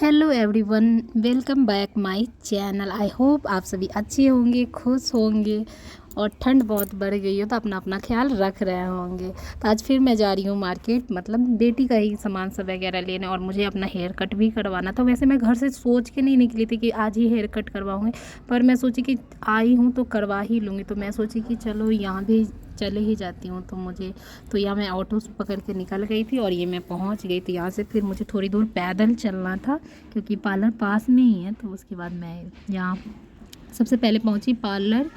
Hello everyone, welcome back my channel. I hope आप सभी अच्छे होंगे, खुश होंगे और ठंड बहुत बढ़ गई हो तो अपना अपना ख्याल रख रहे होंगे। तो आज फिर मैं जा रही हूँ मार्केट, मतलब बेटी का ही सामान सब वगैरह लेने, और मुझे अपना हेयर कट भी करवाना था। वैसे मैं घर से सोच के नहीं निकली थी कि आज ही हेयर कट करवाऊँगी, पर मैं सोची कि आई हूँ तो करवा ही लूँगी। तो मैं सोची कि चलो यहाँ भी चले ही जाती हूँ। तो यहाँ मैं ऑटो पकड़ के निकल गई थी और ये मैं पहुँच गई। तो यहाँ से फिर मुझे थोड़ी दूर पैदल चलना था क्योंकि पार्लर पास में ही है। तो उसके बाद मैं यहाँ सबसे पहले पहुँची पार्लर,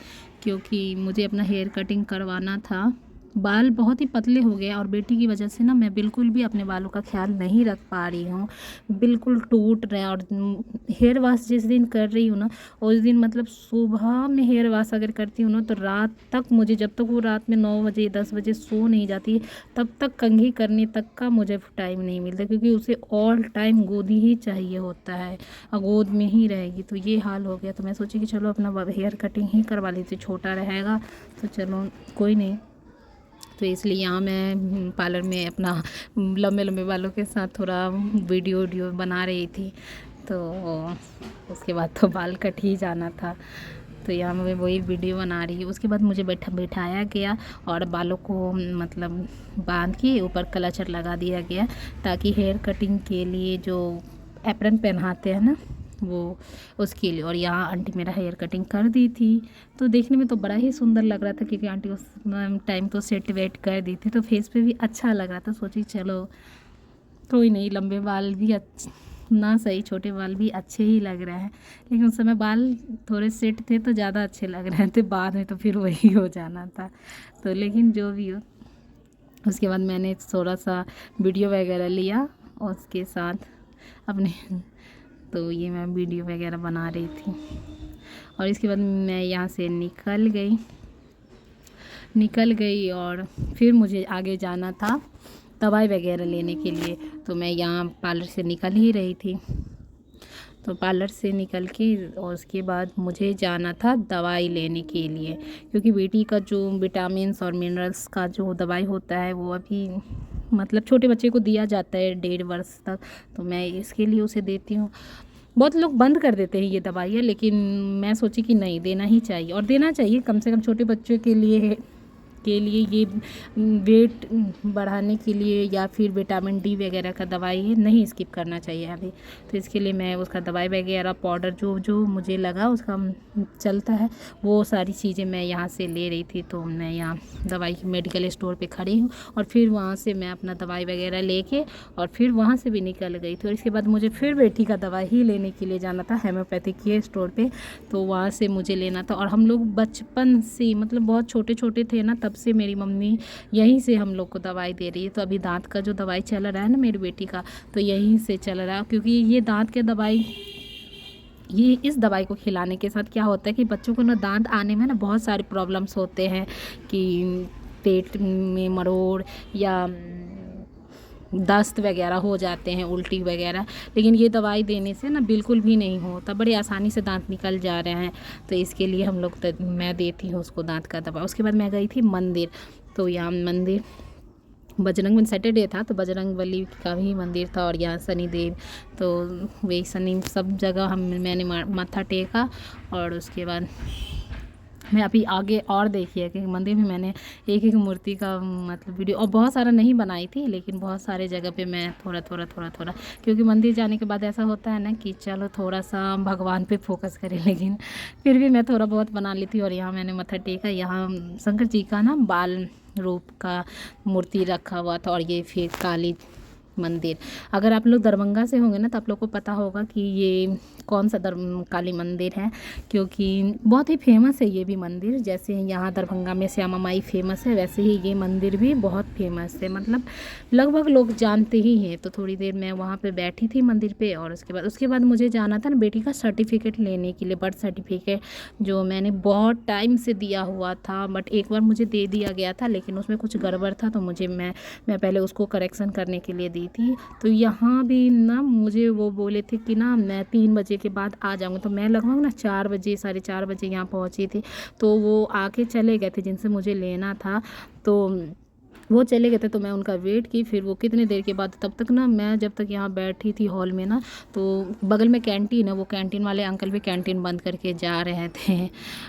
क्योंकि मुझे अपना हेयर कटिंग करवाना था। बाल बहुत ही पतले हो गए और बेटी की वजह से ना मैं बिल्कुल भी अपने बालों का ख्याल नहीं रख पा रही हूँ, बिल्कुल टूट रहे हैं। और हेयर वॉश जिस दिन कर रही हूँ ना, उस दिन मतलब सुबह में हेयर वॉश अगर करती हूँ ना तो रात तक मुझे, जब तक वो रात में 9 बजे 10 बजे सो नहीं जाती तब तक कंघी करने तक का मुझे टाइम नहीं मिलता, क्योंकि उसे ऑल टाइम गोदी ही चाहिए होता है और गोद में ही रहेगी। तो ये हाल हो गया। तो मैं सोची कि चलो अपना हेयर कटिंग ही करवा लेती, छोटा रहेगा तो चलो कोई नहीं। तो इसलिए यहाँ मैं पार्लर में अपना लंबे लंबे बालों के साथ थोड़ा वीडियो बना रही थी। तो उसके बाद तो बाल कट ही जाना था, तो यहाँ मैं वही वीडियो बना रही हूँ। उसके बाद मुझे बैठाया गया और बालों को मतलब बांध के ऊपर क्लचर लगा दिया गया, ताकि हेयर कटिंग के लिए जो एप्रन पहनाते हैं ना वो, उसके लिए। और यहाँ आंटी मेरा हेयर कटिंग कर दी थी। तो देखने में तो बड़ा ही सुंदर लग रहा था, क्योंकि आंटी उस टाइम तो सेट वेट कर दी थी, तो फेस पे भी अच्छा लग रहा था। सोची चलो कोई नहीं, लंबे बाल भी ना सही, छोटे बाल भी अच्छे ही लग रहे हैं। लेकिन उस समय बाल थोड़े सेट थे तो ज़्यादा अच्छे लग रहे थे, बाद में तो फिर वही हो जाना था। तो लेकिन जो भी हो, उसके बाद मैंने थोड़ा सा वीडियो वगैरह लिया और उसके साथ अपने तो ये मैं वीडियो वगैरह बना रही थी। और इसके बाद मैं यहाँ से निकल गई और फिर मुझे आगे जाना था दवाई वगैरह लेने के लिए। तो मैं यहाँ पार्लर से निकल ही रही थी। तो पार्लर से निकल के और उसके बाद मुझे जाना था दवाई लेने के लिए, क्योंकि बेटी का जो विटामिन्स और मिनरल्स का जो दवाई होता है वो अभी मतलब छोटे बच्चे को दिया जाता है 1.5 वर्ष तक। तो मैं इसके लिए उसे देती हूँ। बहुत लोग बंद कर देते हैं ये दवाइयाँ, लेकिन मैं सोची कि नहीं, देना ही चाहिए और देना चाहिए। कम से कम छोटे बच्चों के लिए ये वेट बढ़ाने के लिए या फिर विटामिन डी वगैरह का दवाई है, नहीं स्किप करना चाहिए अभी। तो इसके लिए मैं उसका दवाई वगैरह पाउडर जो जो मुझे लगा उसका चलता है, वो सारी चीज़ें मैं यहाँ से ले रही थी। तो मैं यहाँ दवाई की मेडिकल स्टोर पे खड़ी हूँ और फिर वहाँ से मैं अपना दवाई वगैरह लेके और फिर वहाँ से भी निकल गई थी। और इसके बाद मुझे फिर बेटी का दवाई ही लेने के लिए जाना था हेम्योपैथिक के स्टोर पे। तो वहाँ से मुझे लेना था। और हम लोग बचपन से, मतलब बहुत छोटे छोटे थे ना, तब से मेरी मम्मी यहीं से हम लोग को दवाई दे रही है। तो अभी दांत का जो दवाई चल रहा है ना मेरी बेटी का, तो यहीं से चल रहा है। क्योंकि ये दांत के दवाई, ये इस दवाई को खिलाने के साथ क्या होता है कि बच्चों को ना दांत आने में ना बहुत सारे प्रॉब्लम्स होते हैं, कि पेट में मरोड़ या दस्त वगैरह हो जाते हैं, उल्टी वगैरह। लेकिन ये दवाई देने से ना बिल्कुल भी नहीं होता, बड़ी आसानी से दांत निकल जा रहे हैं। तो इसके लिए हम लोग मैं देती हूँ उसको दांत का दवा। उसके बाद मैं गई थी मंदिर। तो यहाँ मंदिर बजरंग बली, सैटरडे था तो बजरंग बली का भी मंदिर था और यहाँ शनिदेव। तो वही शनि सब जगह मैंने माथा टेका। और उसके बाद मैं अभी आगे और देखिए कि मंदिर में मैंने एक एक मूर्ति का मतलब वीडियो और बहुत सारा नहीं बनाई थी, लेकिन बहुत सारे जगह पे मैं थोड़ा, क्योंकि मंदिर जाने के बाद ऐसा होता है ना कि चलो थोड़ा सा भगवान पे फोकस करें, लेकिन फिर भी मैं थोड़ा बहुत बना ली थी। और यहाँ मैंने मत्था टेका। यहाँ शंकर जी का ना बाल रूप का मूर्ति रखा हुआ था। और ये फिर काली मंदिर, अगर आप लोग दरभंगा से होंगे ना तो आप लोग को पता होगा कि ये कौन सा काली मंदिर है, क्योंकि बहुत ही फेमस है ये भी मंदिर। जैसे यहाँ दरभंगा में श्यामा माई फेमस है, वैसे ही ये मंदिर भी बहुत फेमस है, मतलब लगभग लोग जानते ही हैं। तो थोड़ी देर मैं वहाँ पे बैठी थी मंदिर पे। और उसके बाद मुझे जाना था ना बेटी का सर्टिफिकेट लेने के लिए, बर्थ सर्टिफिकेट जो मैंने बहुत टाइम से दिया हुआ था, बट एक बार मुझे दे दिया गया था, लेकिन उसमें कुछ गड़बड़ था। तो मैं पहले उसको करेक्शन करने के लिए दी थी। तो यहाँ भी ना मुझे वो बोले थे कि ना मैं 3 बजे के बाद आ जाऊँगा। तो मैं लगभग ना 4 बजे 4:30 बजे यहाँ पहुँची थी। तो वो आके चले गए थे जिनसे मुझे लेना था। तो वो चले गए थे तो मैं उनका वेट की। फिर वो कितने देर के बाद, तब तक ना मैं जब तक यहाँ बैठी थी हॉल में ना, तो बगल में कैंटीन है, वो कैंटीन वाले अंकल भी कैंटीन बंद करके जा रहे थे।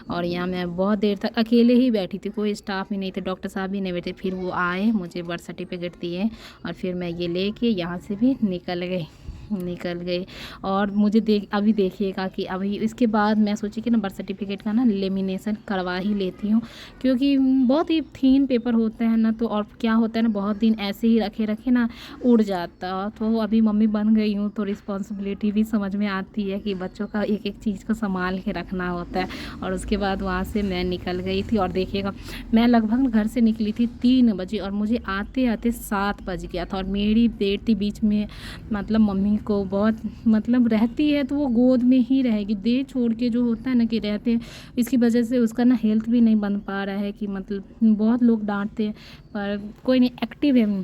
और यहाँ मैं बहुत देर तक अकेले ही बैठी थी, कोई स्टाफ ही नहीं थे, डॉक्टर साहब भी नहीं बैठे। फिर वो आए, मुझे बर्थ सर्टिफिकेट दिए और फिर मैं ये लेके यहाँ से भी निकल गई। और मुझे अभी देखिएगा कि अभी इसके बाद मैं सोची कि ना बर्थ सर्टिफिकेट का ना लेमिनेशन करवा ही लेती हूँ, क्योंकि बहुत ही थीन पेपर होते हैं ना, तो और क्या होता है ना, बहुत दिन ऐसे ही रखे रखे ना उड़ जाता। तो अभी मम्मी बन गई हूँ तो रिस्पॉन्सिबिलिटी भी समझ में आती है कि बच्चों का एक एक चीज़ को संभाल के रखना होता है। और उसके बाद वहाँ से मैं निकल गई थी। और देखिएगा मैं लगभग घर से निकली थी 3 बजे और मुझे आते आते 7 बज गया था। और मेरी बेटी बीच में मतलब मम्मी को बहुत मतलब रहती है तो वो गोद में ही रहेगी, दे छोड़ के जो होता है ना कि रहते हैं, इसकी वजह से उसका ना हेल्थ भी नहीं बन पा रहा है। कि मतलब बहुत लोग डांटते हैं पर कोई नहीं, एक्टिव है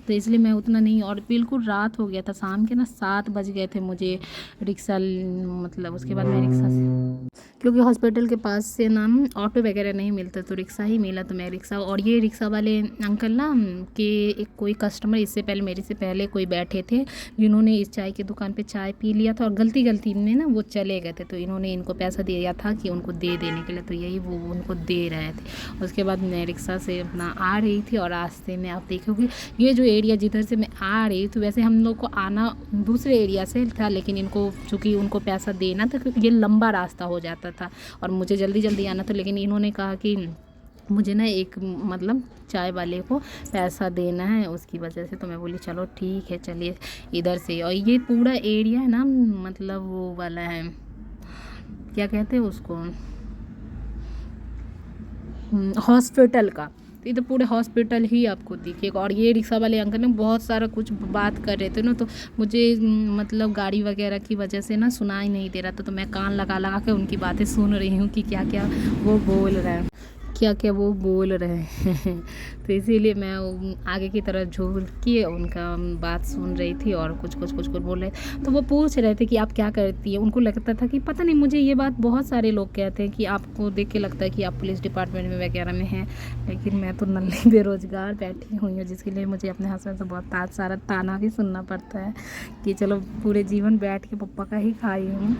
तो इसलिए मैं उतना नहीं। और बिल्कुल रात हो गया था, शाम के ना 7 बज गए थे। मुझे रिक्शा मतलब उसके बाद मैं रिक्शा से, क्योंकि हॉस्पिटल के पास से ना ऑटो वगैरह नहीं मिलता तो रिक्शा ही मिला, तो मैं रिक्शा। और ये रिक्शा वाले अंकल ना कि एक कोई कस्टमर इससे पहले मेरे से पहले कोई बैठे थे, जिन्होंने इस चाय की दुकान पे चाय पी लिया था और गलती में ना वो चले गए थे, तो इन्होंने इनको पैसा दिया था कि उनको दे देने के लिए, तो यही वो उनको दे रहे थे। उसके बाद मैं रिक्शा से अपना आ रही थी और रास्ते में आप देखोगे ये जो एरिया जिधर से मैं आ रही तो वैसे हम लोग को आना दूसरे एरिया से था, लेकिन इनको चूँकि उनको पैसा देना था क्योंकि ये लंबा रास्ता हो जाता था और मुझे जल्दी आना था। लेकिन इन्होंने कहा कि मुझे ना एक मतलब चाय वाले को पैसा देना है, उसकी वजह से। तो मैं बोली चलो ठीक है, चलिए इधर से। और ये पूरा एरिया है ना मतलब वो वाला है, क्या कहते हैं उसको, हॉस्पिटल का। तो ये तो पूरे हॉस्पिटल ही आपको दिखेगा। और ये रिक्शा वाले अंकल ने बहुत सारा कुछ बात कर रहे थे ना, तो मुझे मतलब गाड़ी वगैरह की वजह से ना सुनाई नहीं दे रहा था, तो मैं कान लगा के उनकी बातें सुन रही हूँ कि क्या क्या वो बोल रहे हैं। तो इसीलिए मैं आगे की तरफ झूल के उनका बात सुन रही थी और कुछ बोल रहे थे। तो वो पूछ रहे थे कि आप क्या करती है। उनको लगता था कि पता नहीं, मुझे ये बात बहुत सारे लोग कहते हैं कि आपको देख के लगता है कि आप पुलिस डिपार्टमेंट में वगैरह में हैं, लेकिन मैं तो नन्ही बेरोज़गार बैठी हुई हूँ, जिसके लिए मुझे अपने हस्बैंड से बहुत सारा ताना भी सुनना पड़ता है कि चलो पूरे जीवन बैठ के पप्पा का ही खाई हूँ,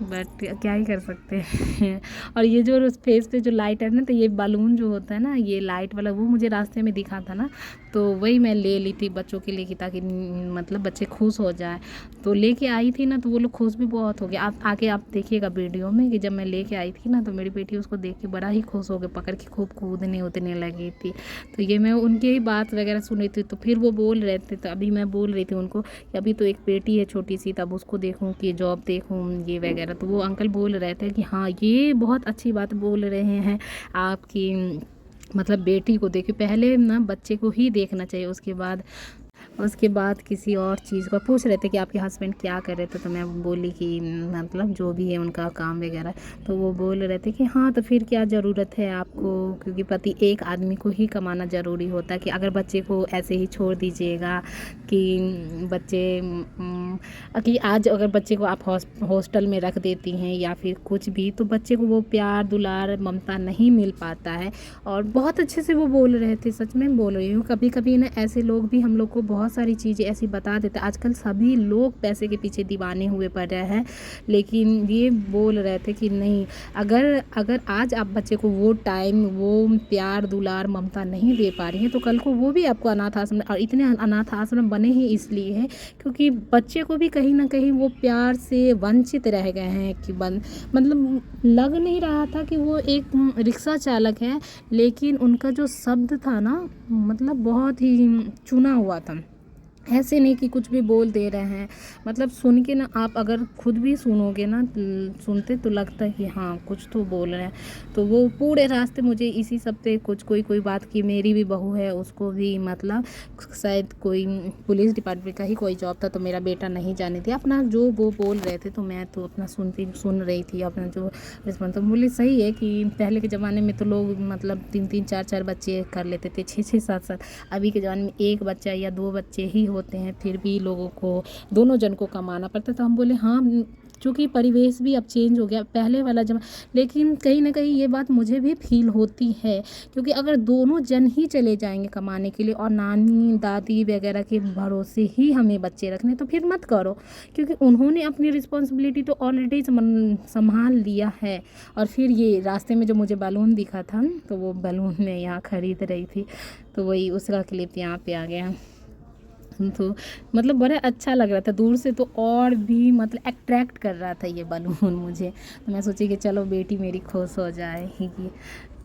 बट क्या ही कर सकते हैं। और ये जो फेस पे जो लाइट है ना, तो ये बालून जो होता है ना, ये लाइट वाला, वो मुझे रास्ते में दिखा था ना, तो वही मैं ले ली थी बच्चों के लिए कि ताकि मतलब बच्चे खुश हो जाए। तो लेके आई थी ना, तो वो लोग खुश भी बहुत हो गए। आप आगे आप देखिएगा वीडियो में कि जब मैं लेके आई थी ना, तो मेरी बेटी उसको देख के बड़ा ही खुश हो गई, पकड़ के खूब कूदने लगी थी। तो ये मैं उनकी ही बात वगैरह सुन रही थी। तो फिर वो बोल रहे थे, तो अभी मैं बोल रही थी उनको कि अभी तो एक बेटी है छोटी सी, तब उसको देखूँ कि जॉब देखूँ ये वगैरह। तो वो अंकल बोल रहे थे कि हाँ ये बहुत अच्छी बात बोल रहे हैं आपकी मतलब बेटी को देखिए, पहले ना बच्चे को ही देखना चाहिए, उसके बाद किसी और चीज़ को। पूछ रहे थे कि आपके हस्बैंड क्या कर रहे थे, तो मैं बोली कि मतलब जो भी है उनका काम वगैरह। तो वो बोल रहे थे कि हाँ तो फिर क्या ज़रूरत है आपको, क्योंकि पति एक आदमी को ही कमाना ज़रूरी होता है, कि अगर बच्चे को ऐसे ही छोड़ दीजिएगा कि कि आज अगर बच्चे को आप हॉस्टल में रख देती हैं या फिर कुछ भी, तो बच्चे को वो प्यार दुलार ममता नहीं मिल पाता है। और बहुत अच्छे से वो बोल रहे थे, सच में बोल रही हूँ। कभी कभी ना ऐसे लोग भी हम लोग को बहुत सारी चीज़ें ऐसी बता देते हैं। आजकल सभी लोग पैसे के पीछे दीवाने हुए पड़ रहे हैं, लेकिन ये बोल रहे थे कि नहीं, अगर आज आप बच्चे को वो टाइम वो प्यार दुलार ममता नहीं दे पा रही हैं, तो कल को वो भी आपको अनाथ आश्रम, और इतने अनाथ आश्रम बने ही इसलिए है क्योंकि बच्चे को भी कहीं ना कहीं वो प्यार से वंचित रह गए हैं। कि मतलब लग नहीं रहा था कि वो एक रिक्शा चालक है, लेकिन उनका जो शब्द था ना, मतलब बहुत ही चुना हुआ था। ऐसे नहीं कि कुछ भी बोल दे रहे हैं, मतलब सुन के ना आप अगर खुद भी सुनोगे ना, सुनते तो लगता है कि हाँ कुछ तो बोल रहे हैं। तो वो पूरे रास्ते मुझे इसी सब पे कोई बात की। मेरी भी बहू है, उसको भी मतलब शायद कोई पुलिस डिपार्टमेंट का ही कोई जॉब था, तो मेरा बेटा नहीं जाने दिया। अपना जो वो बोल रहे थे तो मैं तो अपना सुन रही थी अपना जो रिस्पॉन्स। तो बोले सही है कि पहले के ज़माने में तो लोग मतलब 3-3 4-4 बच्चे कर लेते थे, 6-6 7-7। अभी के ज़माने में एक बच्चा या 2 बच्चे ही होते हैं, फिर भी लोगों को दोनों जन को कमाना पड़ता है। तो हम बोले हाँ, चूँकि परिवेश भी अब चेंज हो गया, पहले वाला लेकिन कहीं ना कहीं ये बात मुझे भी फील होती है, क्योंकि अगर दोनों जन ही चले जाएंगे कमाने के लिए और नानी दादी वगैरह के भरोसे ही हमें बच्चे रखने, तो फिर मत करो, क्योंकि उन्होंने अपनी रिस्पॉन्सिबिलिटी तो ऑलरेडी संभाल लिया है। और फिर ये रास्ते में जो मुझे बैलून दिखा था, तो वो बैलून मैं यहाँ ख़रीद रही थी, तो वही उसका क्लिप यहाँ पे आ गया। तो मतलब बड़ा अच्छा लग रहा था दूर से, तो और भी मतलब अट्रैक्ट कर रहा था ये बलून मुझे। तो मैं सोची कि चलो बेटी मेरी खुश हो जाएगी,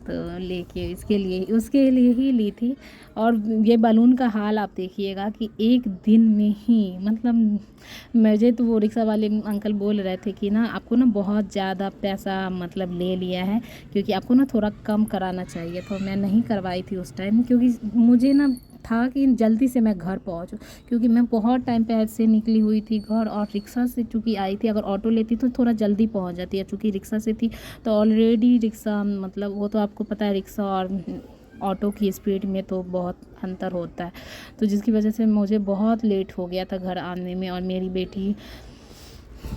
तो लेके इसके लिए उसके लिए ही ली थी। और ये बलून का हाल आप देखिएगा कि एक दिन में ही मतलब मुझे तो वो रिक्शा वाले अंकल बोल रहे थे कि ना आपको ना बहुत ज़्यादा पैसा मतलब ले लिया है, क्योंकि आपको ना थोड़ा कम कराना चाहिए। तो मैं नहीं करवाई थी उस टाइम, क्योंकि मुझे ना था कि जल्दी से मैं घर पहुंचूं, क्योंकि मैं बहुत टाइम पे ऐसे निकली हुई थी घर, और रिक्शा से चूँकि आई थी, अगर ऑटो लेती तो थोड़ा जल्दी पहुंच जाती है, चूँकि रिक्शा से थी तो ऑलरेडी रिक्शा मतलब वो तो आपको पता है रिक्शा और ऑटो की स्पीड में तो बहुत अंतर होता है। तो जिसकी वजह से मुझे बहुत लेट हो गया था घर आने में। और मेरी बेटी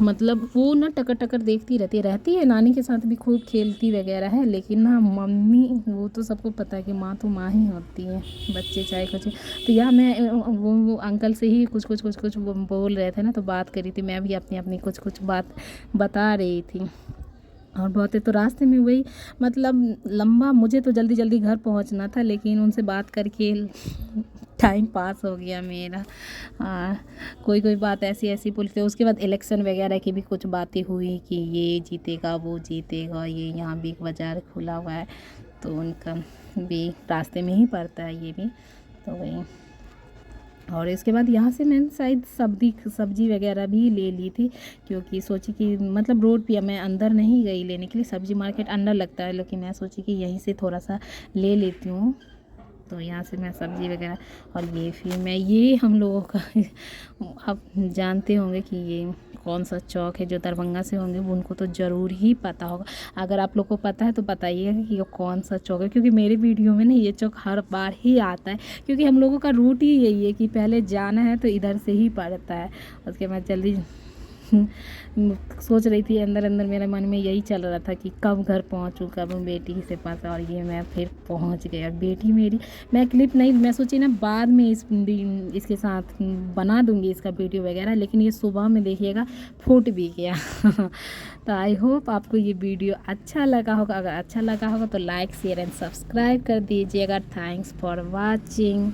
मतलब वो ना टकर टकर देखती रहती है, नानी के साथ भी खूब खेलती वगैरह है, लेकिन ना मम्मी, वो तो सबको पता है कि माँ तो माँ ही होती है, बच्चे चाहे कुछ। तो यहाँ मैं वो अंकल से ही कुछ वो बोल रहे थे ना, तो बात करी थी, मैं भी अपनी अपनी कुछ बात बता रही थी। और बहुत है तो रास्ते में वही मतलब लंबा, मुझे तो जल्दी जल्दी घर पहुंचना था, लेकिन उनसे बात करके टाइम पास हो गया मेरा। कोई बात ऐसी ऐसी बोलते। उसके बाद इलेक्शन वगैरह की भी कुछ बातें हुई कि ये जीतेगा वो जीतेगा, ये यहाँ बिग बाज़ार खुला हुआ है, तो उनका भी रास्ते में ही पड़ता है ये भी। तो वही, और इसके बाद यहाँ से मैंने शायद सब्जी वगैरह भी ले ली थी, क्योंकि सोची कि मतलब रोड पे मैं अंदर नहीं गई लेने के लिए, सब्जी मार्केट अंदर लगता है, लेकिन मैं सोची कि यहीं से थोड़ा सा ले लेती हूँ। तो यहाँ से मैं सब्जी वगैरह, और ये फिर मैं ये हम लोगों का आप जानते होंगे कि ये कौन सा चौक है, जो दरभंगा से होंगे वो उनको तो ज़रूर ही पता होगा। अगर आप लोग को पता है तो बताइएगा कि ये कौन सा चौक है, क्योंकि मेरे वीडियो में ना ये चौक हर बार ही आता है, क्योंकि हम लोगों का रूट ही यही है कि पहले जाना है तो इधर से ही पड़ता है। उसके बाद जल्दी सोच रही थी अंदर अंदर, मेरे मन में यही चल रहा था कि कब घर पहुंचूं, कब बेटी से पास। और ये मैं फिर पहुंच गई। और बेटी मेरी, मैं क्लिप नहीं, मैं सोची ना बाद में इसके साथ बना दूंगी इसका वीडियो वगैरह, लेकिन ये सुबह में देखिएगा फूट भी गया। तो आई होप आपको ये वीडियो अच्छा लगा होगा। अगर अच्छा लगा होगा तो लाइक शेयर एंड सब्सक्राइब कर दीजिएगा। Thanks for watching.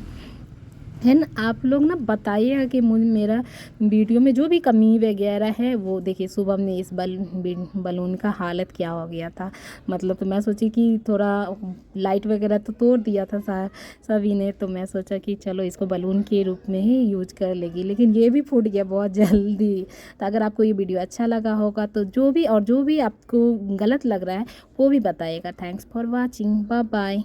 है ना, आप लोग ना बताइएगा कि मेरा वीडियो में जो भी कमी वगैरह है वो देखिए। सुबह में इस बलून का हालत क्या हो गया था, मतलब तो मैं सोची कि थोड़ा लाइट वगैरह तो तोड़ दिया था सभी ने, तो मैं सोचा कि चलो इसको बलून के रूप में ही यूज कर लेगी, लेकिन ये भी फूट गया बहुत जल्दी। तो अगर आपको ये वीडियो अच्छा लगा होगा तो जो भी आपको गलत लग रहा है वो भी बताइएगा। Thanks for watching, bye bye.